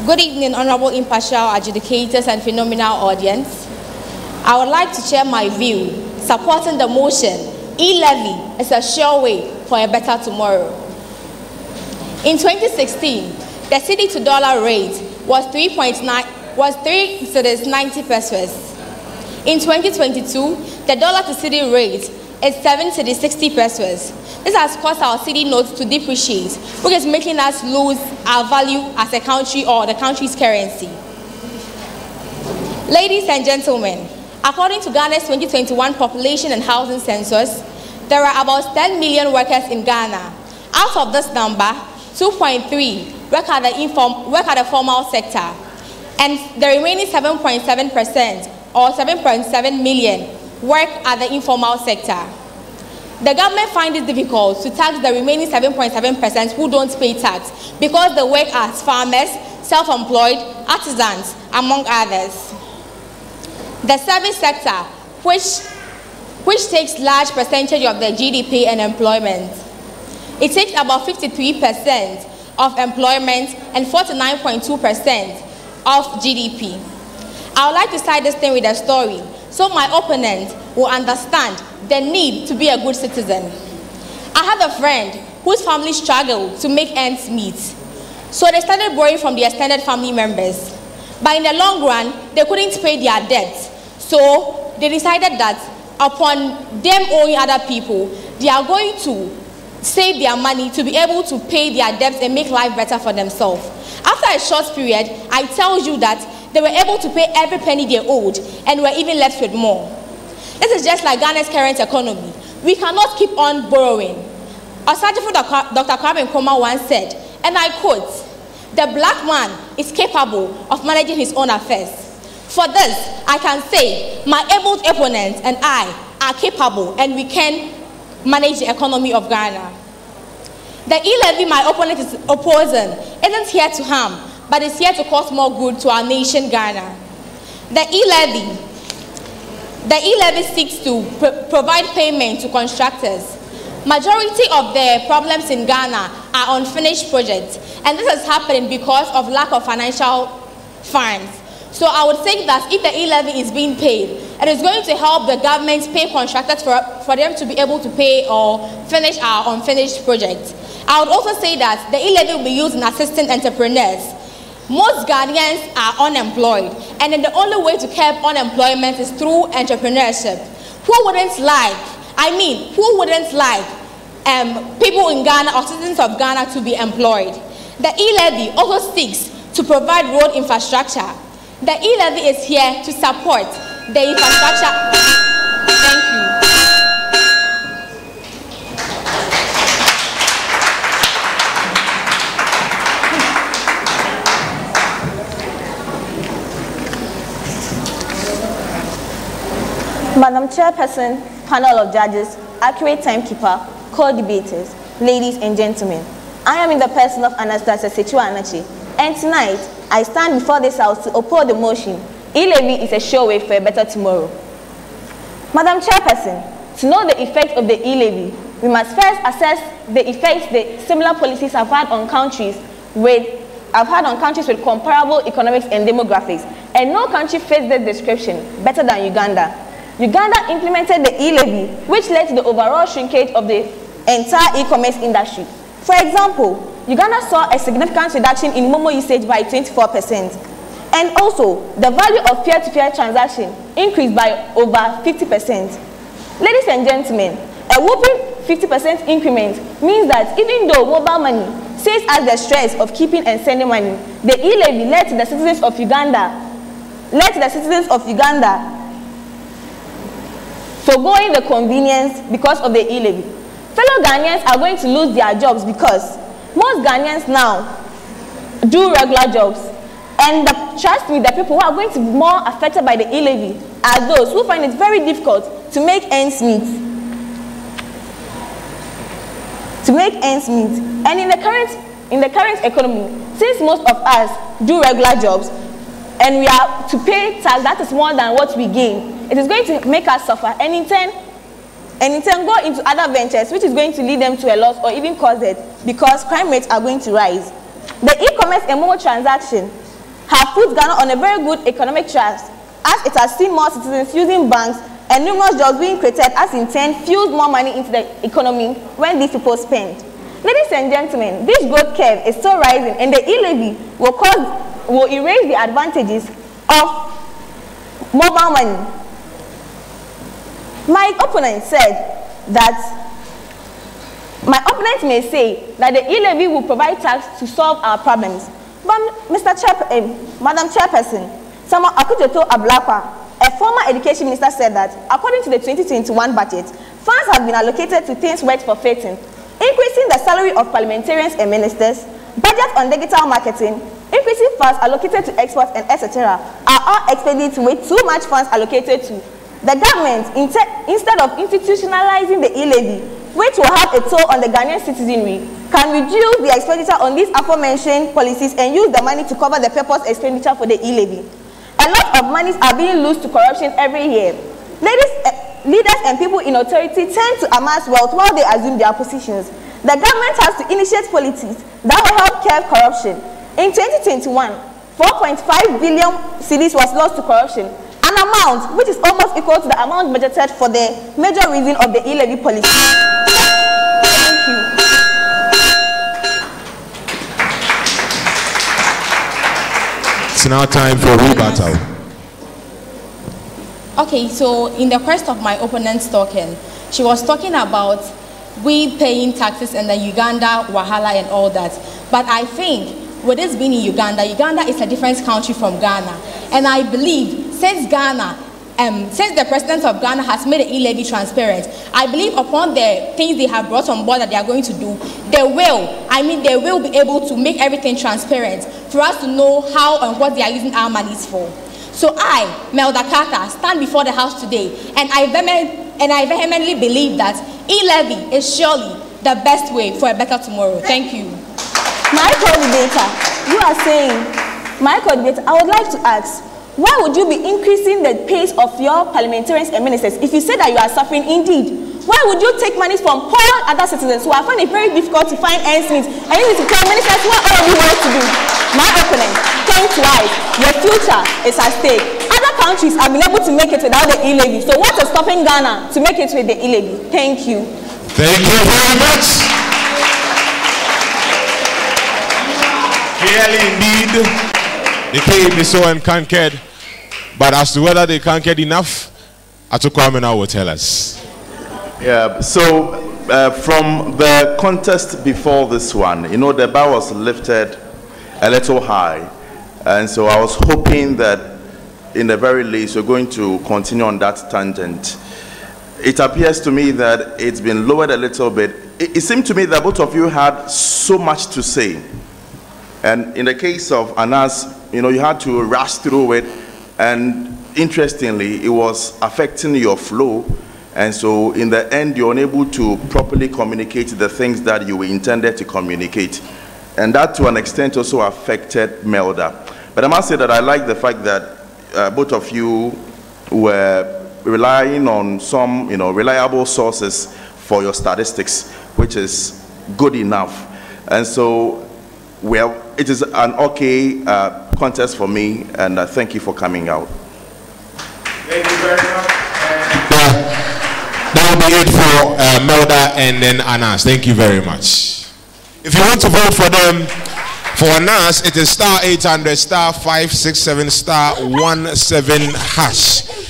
Good evening, honorable impartial adjudicators and phenomenal audience. I would like to share my view supporting the motion, e-levy is a sure way for a better tomorrow. In 2016, the cedi to dollar rate was 3 cedis 90 pesos. In 2022, the dollar to cedi rate is 7 cedis 60 pesos. This has caused our cedi notes to depreciate, which is making us lose our value as a country or the country's currency. Ladies and gentlemen, according to Ghana's 2021 population and housing census, there are about 10 million workers in Ghana. Out of this number, 2.3 work at the formal sector, and the remaining 7.7% or 7.7 million work at the informal sector. The government finds it difficult to tax the remaining 7.7% who don't pay tax because they work as farmers, self-employed, artisans, among others. The service sector, which takes large percentage of the GDP and employment. It takes about 53% of employment and 49.2% of GDP. I would like to cite this thing with a story so my opponent will understand the need to be a good citizen. I have a friend whose family struggled to make ends meet. So they started borrowing from the extended family members. But in the long run, they couldn't pay their debts. So they decided that upon them owing other people, they are going to save their money to be able to pay their debts and make life better for themselves. After a short period, I tell you that they were able to pay every penny they owed and were even left with more. This is just like Ghana's current economy. We cannot keep on borrowing. Osajifo Dr. Kwame Nkrumah once said, and I quote, "The black man is capable of managing his own affairs. For this, I can say my able opponent and I are capable and we can manage the economy of Ghana." The e-levy my opponent is opposing isn't here to harm, but is here to cause more good to our nation, Ghana. The e-levy seeks to provide payment to contractors. Majority of the problems in Ghana are unfinished projects, and this is happening because of lack of financial funds. So I would say that if the e-levy is being paid, it is going to help the government pay contractors for them to be able to pay or finish our unfinished projects. I would also say that the e-levy will be used in assisting entrepreneurs. Most Ghanaians are unemployed, and then the only way to curb unemployment is through entrepreneurship. Who wouldn't like people in Ghana or citizens of Ghana to be employed? The e-levy also seeks to provide road infrastructure. The e-levy is here to support the infrastructure. Thank you. Madam Chairperson, panel of judges, accurate timekeeper, co-debaters, ladies and gentlemen, I am in the person of Anastasia Sechuanachi, and tonight I stand before this house to oppose the motion, e-levy is a sure way for a better tomorrow. Madam Chairperson, to know the effect of the e-levy, we must first assess the effects the similar policies have had on countries with comparable economics and demographics, and no country fits this description better than Uganda. Uganda implemented the e-levy, which led to the overall shrinkage of the entire e-commerce industry. For example, Uganda saw a significant reduction in Momo usage by 24%. And also, the value of peer-to-peer transaction increased by over 50%. Ladies and gentlemen, a whopping 50% increment means that even though mobile money saves us the stress of keeping and sending money, the e-levy led to the citizens of Uganda foregoing the convenience because of the e-levy. Fellow Ghanaians are going to lose their jobs because most Ghanaians now do regular jobs. And trust me, the people who are going to be more affected by the e-levy are those who find it very difficult to make ends meet. And in the current economy, since most of us do regular jobs and we are to pay tax that is more than what we gain, it is going to make us suffer and in turn go into other ventures which is going to lead them to a loss or even cause it because crime rates are going to rise. The e-commerce and mobile transaction have put Ghana on a very good economic track, as it has seen more citizens using banks and numerous jobs being created as in turn fuels more money into the economy when these people spend. Ladies and gentlemen, this growth curve is still rising, and the e-levy will erase the advantages of mobile money. My opponent may say that the e-levy will provide tax to solve our problems. But Madam Chairperson, Samuel Akujoto Ablakwa, a former education minister, said that according to the 2021 budget, funds have been allocated to things worth forfeiting, increasing the salary of parliamentarians and ministers, budget on digital marketing, increasing funds allocated to exports, and etc. are all expended with too much funds allocated to. The government, instead of institutionalizing the e-levy, which will have a toll on the Ghanaian citizenry, can reduce the expenditure on these aforementioned policies and use the money to cover the purpose expenditure for the e-levy. A lot of monies are being lost to corruption every year. Leaders and people in authority tend to amass wealth while they assume their positions. The government has to initiate policies that will help curb corruption. In 2021, 4.5 billion cedis was lost to corruption, an amount which is almost equal to the amount budgeted for the major reason of the e-levy policy. Thank you. It's now time for rebuttal. Okay, so in the quest of my opponent's talking, she was talking about we paying taxes and the Uganda, Wahala and all that. But I think with this being in Uganda, Uganda is a different country from Ghana. And I believe since the president of Ghana has made the e-levy transparent, I believe upon the things they have brought on board that they are going to do, they will be able to make everything transparent for us to know how and what they are using our monies for. So I, Melda Carter, stand before the House today, and I vehemently believe that e-levy is surely the best way for a better tomorrow. Thank you. My co-debater, I would like to ask, why would you be increasing the pace of your parliamentarians and ministers if you say that you are suffering indeed? Why would you take money from poor other citizens who are finding it very difficult to find ends meet, and you need to tell ministers what all of you want to do? My opponent, think twice. Your future is at stake. Other countries have been able to make it without the e-levy. So what is stopping Ghana to make it with the e-levy? Thank you. Thank you very much. Clearly, indeed, the cave is so unconquered. But as to whether they conquered enough, Atukwamena will tell us. Yeah, so from the contest before this one, you know, the bar was lifted a little high. And so I was hoping that in the very least, we're going to continue on that tangent. It appears to me that it's been lowered a little bit. It seemed to me that both of you had so much to say. And in the case of Anas, you know, you had to rush through it. And interestingly, it was affecting your flow. And so in the end, you're unable to properly communicate the things that you intended to communicate. And that to an extent also affected Melda. But I must say that I like the fact that both of you were relying on some, you know, reliable sources for your statistics, which is good enough. And so it is an okay contest for me, and thank you for coming out. Thank you very much. That will be it for Melda and then Anas. Thank you very much. If you want to vote for them, for Anas, it is *800 *567 *17#.